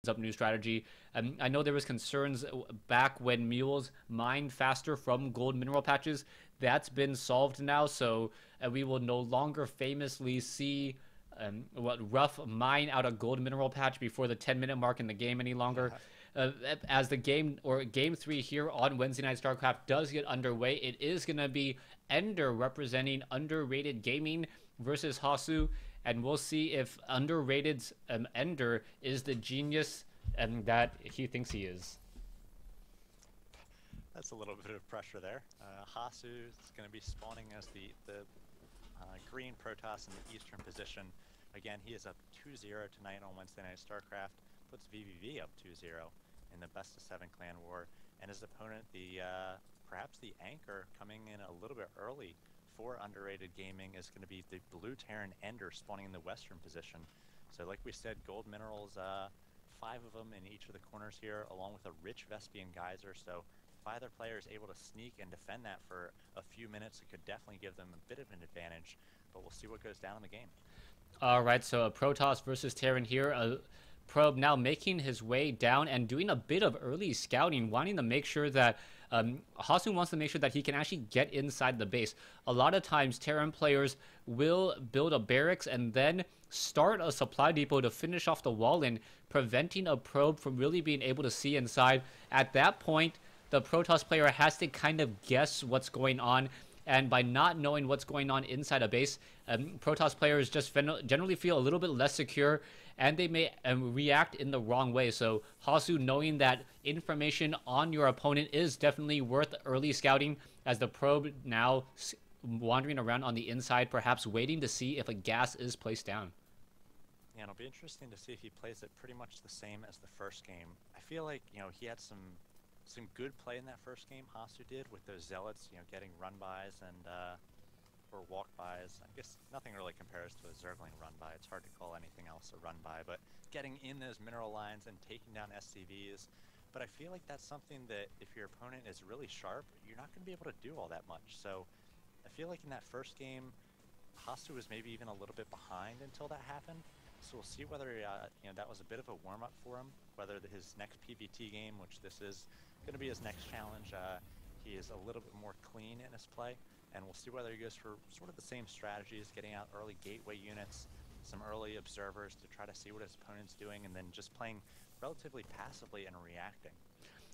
up new strategy. I know there was concerns back when mules mined faster from gold mineral patches. That's been solved now, so we will no longer famously see rough mine out a gold mineral patch before the 10-minute mark in the game any longer. As the game or game 3 here on Wednesday Night Starcraft does get underway, it is going to be Ender representing underrated gaming versus Hasu, and we'll see if underrated's Ender is the genius that he thinks he is. That's a little bit of pressure there. Hasu is going to be spawning as the green Protoss in the eastern position. Again, he is up 2-0 tonight on Wednesday Night Starcraft. Puts vVv up 2-0 in the best of 7 clan war. And his opponent, perhaps the anchor, coming in a little bit early for underrated gaming, is going to be the blue Terran Ender spawning in the western position. So like we said, gold minerals, 5 of them in each of the corners here, along with a rich Vespian geyser. So if either player is able to sneak and defend that for a few minutes, it could definitely give them a bit of an advantage. But we'll see what goes down in the game. All right, so a Protoss versus Terran here. Probe now making his way down and doing a bit of early scouting, wanting to make sure that Hasu wants to make sure that he can actually get inside the base. A lot of times, Terran players will build a barracks and then start a supply depot to finish off the wall in, preventing a probe from really being able to see inside. At that point, the Protoss player has to kind of guess what's going on. And by not knowing what's going on inside a base, Protoss players just generally feel a little bit less secure, and they may react in the wrong way. So Hasu, knowing that information on your opponent is definitely worth early scouting, as the probe now wandering around on the inside, perhaps waiting to see if a gas is placed down. Yeah, it'll be interesting to see if he plays it pretty much the same as the first game. I feel like, he had some good play in that first game, Hasu did, with those zealots, getting run-bys and or walk-bys. I guess nothing really compares to a Zergling run-by. It's hard to call anything else a run-by, but getting in those mineral lines and taking down SCVs. But I feel like that's something that if your opponent is really sharp, you're not going to be able to do all that much. So I feel like in that first game, Hasu was maybe even a little bit behind until that happened. So we'll see whether that was a bit of a warm-up for him, whether his next PvT game, which this is going to be his next challenge, he is a little bit more clean in his play, and we'll see whether he goes for sort of the same strategies, getting out early gateway units, some early observers to try to see what his opponent's doing, and then just playing relatively passively and reacting.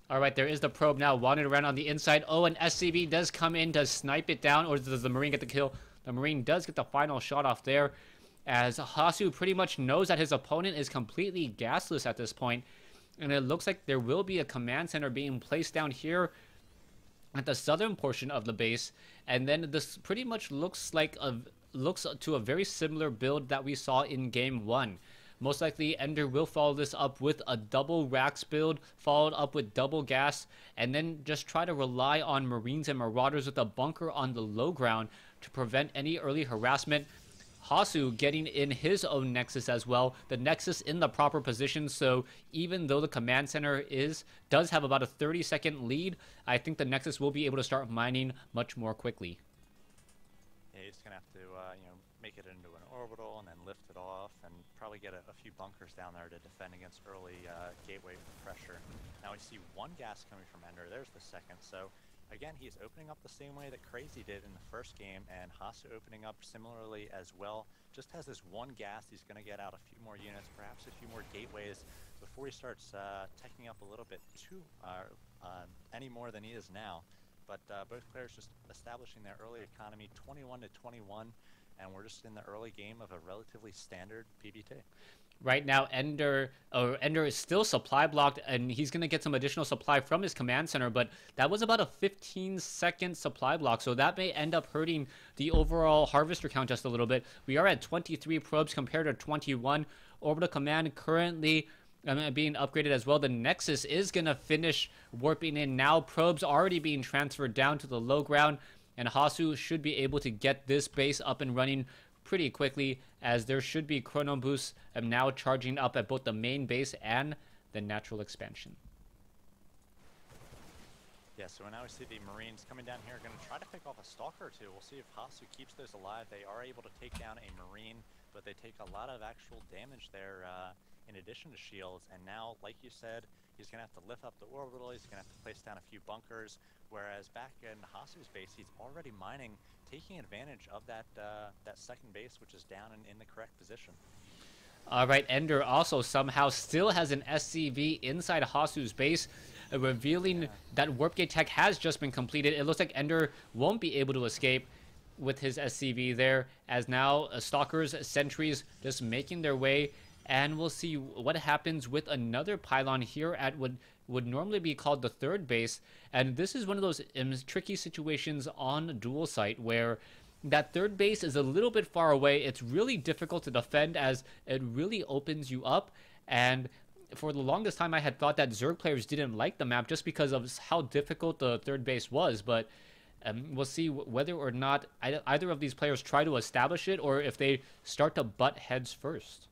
All right, there is the probe now wandering around on the inside. Oh, an SCV does come in to snipe it down, or does the Marine get the kill? The Marine does get the final shot off there, as Hasu pretty much knows that his opponent is completely gasless at this point. And it looks like there will be a command center being placed down here at the southern portion of the base. And then this pretty much looks to a very similar build that we saw in game 1. Most likely, Ender will follow this up with a double racks build, followed up with double gas, and then just try to rely on Marines and Marauders with a bunker on the low ground to prevent any early harassment. Hasu getting in his own Nexus as well, the Nexus in the proper position, so even though the command center does have about a 30-second lead, I think the Nexus will be able to start mining much more quickly. Yeah, he's going to have to, make it into an orbital and then lift it off, and probably get a few bunkers down there to defend against early gateway pressure. Now we see one gas coming from Ender, there's the second, so again, he's opening up the same way that Crazy did in the first game, and Hasu opening up similarly as well. Just has this one gas, he's going to get out a few more units, perhaps a few more gateways, before he starts teching up a little bit any more than he is now. But both players just establishing their early economy, 21 to 21, and we're just in the early game of a relatively standard PvT. Right now, Ender is still supply blocked, and he's going to get some additional supply from his command center, but that was about a 15-second supply block, so that may end up hurting the overall harvester count just a little bit. We are at 23 probes compared to 21. Orbital command currently being upgraded as well. The Nexus is going to finish warping in now. Probes already being transferred down to the low ground, and Hasu should be able to get this base up and running pretty quickly, as there should be chrono boosts now charging up at both the main base and the natural expansion. Yeah, so now we see the Marines coming down here, going to try to pick off a Stalker or two. We'll see if Hasu keeps those alive. They are able to take down a Marine, but they take a lot of actual damage there in addition to shields. And now, like you said, he's going to have to lift up the orbital, he's going to have to place down a few bunkers, whereas back in Hasu's base, he's already mining, taking advantage of that that second base, which is down in the correct position. All right, Ender also somehow still has an SCV inside Hasu's base, revealing that Warp Gate tech has just been completed. It looks like Ender won't be able to escape with his SCV there, as now Stalkers, Sentries just making their way, and we'll see what happens with another pylon here at what would normally be called the third base. And this is one of those tricky situations on dual site where that third base is a little bit far away. It's really difficult to defend as it really opens you up. And for the longest time, I had thought that Zerg players didn't like the map just because of how difficult the third base was. But we'll see whether or not either of these players try to establish it or if they start to butt heads first.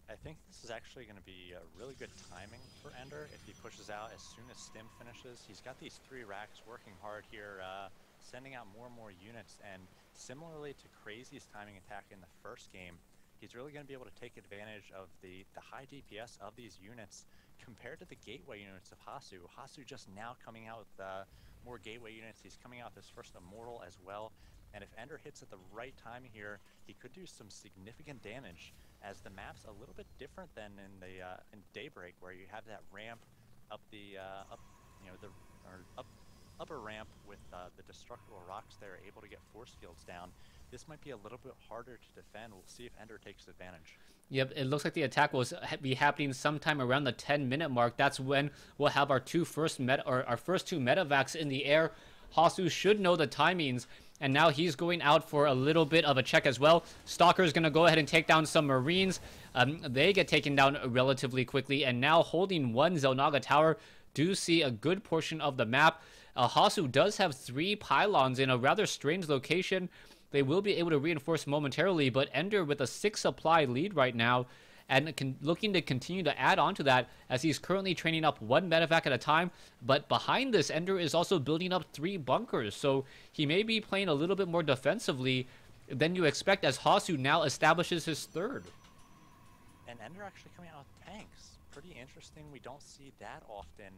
I think this is actually going to be really good timing for Ender if he pushes out as soon as Stim finishes. He's got these 3 racks working hard here, sending out more and more units, and similarly to Crazy's timing attack in the first game, he's really going to be able to take advantage of the high DPS of these units compared to the gateway units of Hasu. Hasu just now coming out with more gateway units. He's coming out with his first Immortal as well, and if Ender hits at the right time here, he could do some significant damage, as the map's a little bit different than in the in Daybreak, where you have that ramp up the upper ramp with the destructible rocks there, able to get force fields down. This might be a little bit harder to defend. We'll see if Ender takes advantage. Yep, it looks like the attack will be happening sometime around the 10-minute mark. That's when we'll have our first two medevacs in the air. Hasu should know the timings, and now he's going out for a little bit of a check as well. Stalker's going to go ahead and take down some Marines. They get taken down relatively quickly, and now holding one Xel'Naga tower, do see a good portion of the map. Hasu does have 3 pylons in a rather strange location. They will be able to reinforce momentarily, but Ender with a 6 supply lead right now, and looking to continue to add on to that as he's currently training up 1 medevac at a time. But behind this, Ender is also building up 3 bunkers, so he may be playing a little bit more defensively than you expect as Hasu now establishes his 3rd. And Ender actually coming out with tanks. Pretty interesting. We don't see that often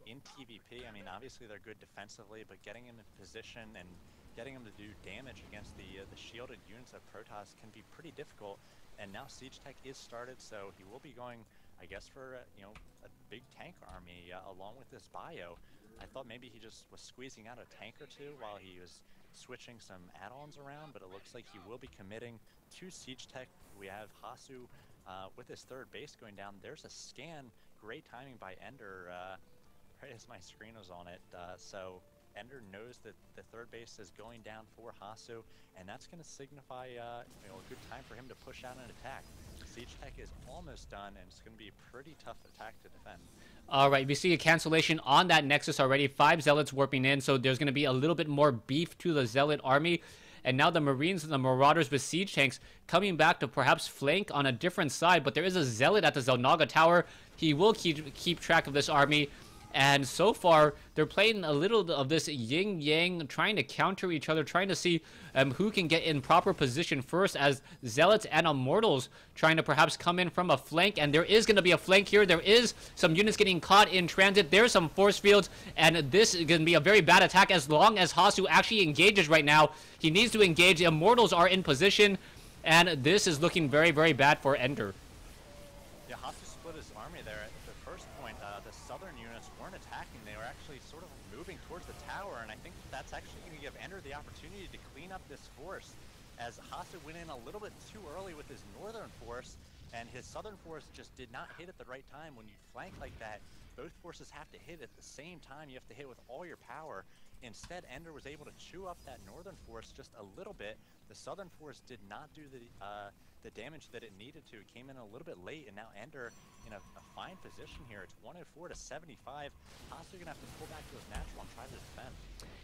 in PvP. I mean, obviously they're good defensively, but getting him in position and getting him to do damage against the shielded units of Protoss can be pretty difficult. And now Siege Tech is started, so he will be going, I guess, for a big tank army along with this bio. I thought maybe he just was squeezing out a tank or 2 while he was switching some add-ons around, but it looks like he will be committing to Siege Tech. We have Hasu with his 3rd base going down. There's a scan. Great timing by Ender right as my screen was on it. So Ender knows that the 3rd base is going down for Hasu, and that's going to signify a good time for him to push out an attack. Siege Tech is almost done, and it's going to be a pretty tough attack to defend. All right, we see a cancellation on that Nexus already. 5 Zealots warping in, so there's going to be a little bit more beef to the Zealot army. And now the Marines and the Marauders with siege tanks coming back to perhaps flank on a different side. But there is a Zealot at the Xel'Naga tower. He will keep track of this army. And so far, they're playing a little of this yin-yang, trying to counter each other, trying to see who can get in proper position first, as Zealots and Immortals trying to perhaps come in from a flank. And there is going to be a flank here. There is some units getting caught in transit. There's some force fields, and this is going to be a very bad attack as long as Hasu actually engages right now. He needs to engage. The Immortals are in position, and this is looking very, very bad for Ender. Yeah, Hasu split his army there. At the first point, the southern units weren't attacking. They were actually sort of moving towards the tower, and I think that's actually going to give Ender the opportunity to clean up this force, as Hasu went in a little bit too early with his northern force, and his southern force just did not hit at the right time. When you flank like that, both forces have to hit at the same time. You have to hit with all your power. Instead, Ender was able to chew up that northern force just a little bit. The southern force did not do the damage that it needed to. It came in a little bit late, and now Ender in a fine position here. It's 104 to 75. Hasu gonna have to pull back to his natural and try to defend.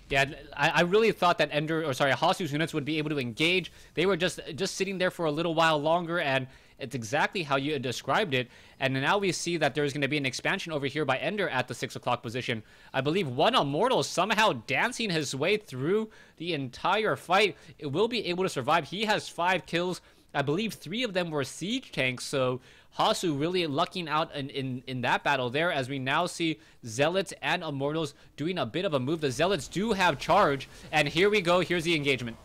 Yeah, I really thought that Hasu's units would be able to engage. They were just sitting there for a little while longer, and it's exactly how you described it. And now we see that there's going to be an expansion over here by Ender at the 6 o'clock position. I believe one Immortal somehow dancing his way through the entire fight. It will be able to survive. He has 5 kills. I believe 3 of them were siege tanks, so Hasu really lucking out in that battle there, as we now see Zealots and Immortals doing a bit of a move. The Zealots do have charge, and here we go. Here's the engagement.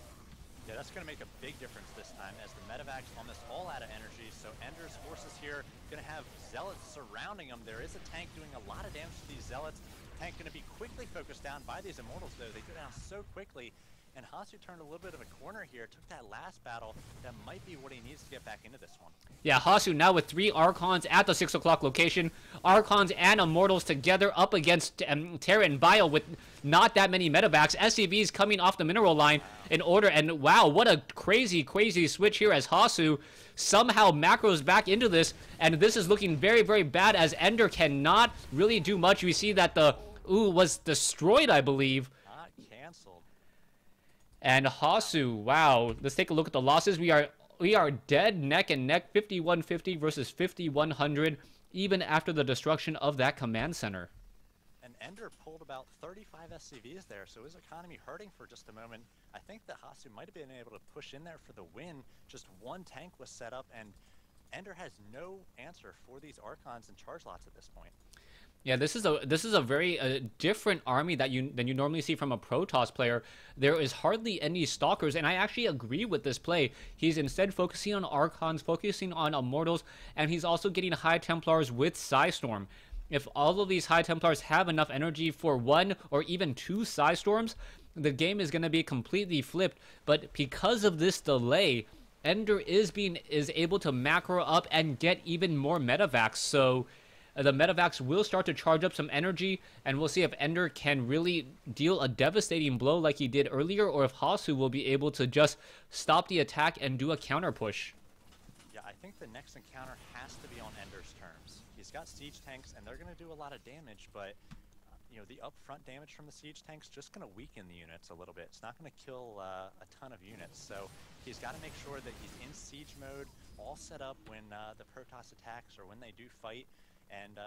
Yeah, that's going to make a big difference this time, as the Medevac's almost all out of energy, so Ender's forces here going to have Zealots surrounding them. There is a tank doing a lot of damage to these Zealots. Tank going to be quickly focused down by these Immortals, though. They go down so quickly, and Hasu turned a little bit of a corner here, took that last battle. That might be what he needs to get back into this one. Yeah, Hasu now with 3 Archons at the 6 o'clock location. Archons and Immortals together up against Terra and Bile with not that many medevacs. SCVs coming off the mineral line in order, and wow, what a crazy, crazy switch here as Hasu somehow macros back into this, and this is looking very, very bad as Ender cannot really do much. We see that the was destroyed, I believe. Canceled. And Hasu, wow. Let's take a look at the losses. We are dead neck and neck, 5150 versus 5100, even after the destruction of that command center. And Ender pulled about 35 SCVs there, so his economy hurting for just a moment. I think that Hasu might have been able to push in there for the win. Just 1 tank was set up, and Ender has no answer for these Archons and charge lots at this point. Yeah, this is a very different army than you normally see from a Protoss player. There is hardly any Stalkers, and I actually agree with this play. He's instead focusing on Archons, focusing on Immortals, and he's also getting High Templars with Psystorm. If all of these High Templars have enough energy for 1 or even 2 Psystorms, the game is going to be completely flipped. But because of this delay, Ender is able to macro up and get even more medevacs. So the medevacs will start to charge up some energy, and we'll see if Ender can really deal a devastating blow like he did earlier, or if Hasu will be able to just stop the attack and do a counter push. Yeah, I think the next encounter has to be on Ender's terms. He's got siege tanks, and they're going to do a lot of damage, but you know, the upfront damage from the siege tanks just going to weaken the units a little bit. It's not going to kill a ton of units, so he's got to make sure that he's in siege mode, all set up when the Protoss attacks or when they do fight. And,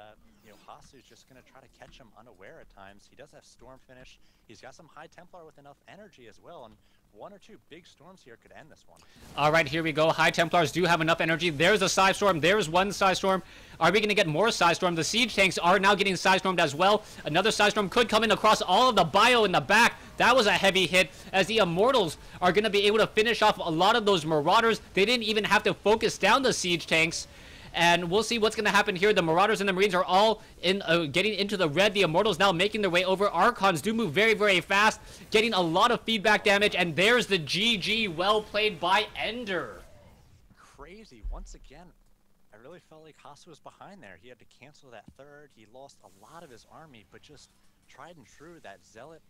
you know, Hasu's just going to try to catch him unaware at times. He does have Storm Finish. He's got some High Templar with enough energy as well. And 1 or 2 big storms here could end this one. All right, here we go. High Templars do have enough energy. There's a Psystorm. There's 1 Psystorm. Are we going to get more Psystorm? The Siege Tanks are now getting Psystormed as well. Another Psystorm could come in across all of the bio in the back. That was a heavy hit, as the Immortals are going to be able to finish off a lot of those Marauders. They didn't even have to focus down the Siege Tanks. And we'll see what's going to happen here. The Marauders and the Marines are all in getting into the red. The Immortals now making their way over. Archons do move very, very fast, getting a lot of feedback damage. And there's the GG. Well played by Ender. Crazy. Once again, I really felt like Hasu was behind there. He had to cancel that third. He lost a lot of his army, but just tried and true, that Zealot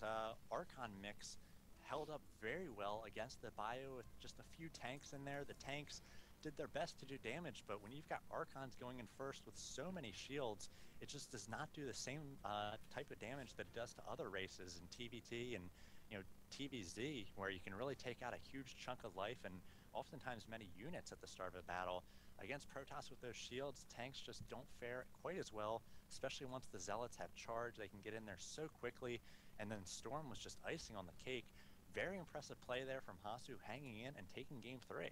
Archon mix held up very well against the bio with just a few tanks in there. The tanks did their best to do damage, but when you've got Archons going in first with so many shields, it just does not do the same type of damage that it does to other races in TBT and, you know, TBZ, where you can really take out a huge chunk of life and oftentimes many units at the start of a battle. Against Protoss with those shields, tanks just don't fare quite as well, especially once the Zealots have charge. They can get in there so quickly, and then Storm was just icing on the cake. Very impressive play there from Hasu, hanging in and taking game 3.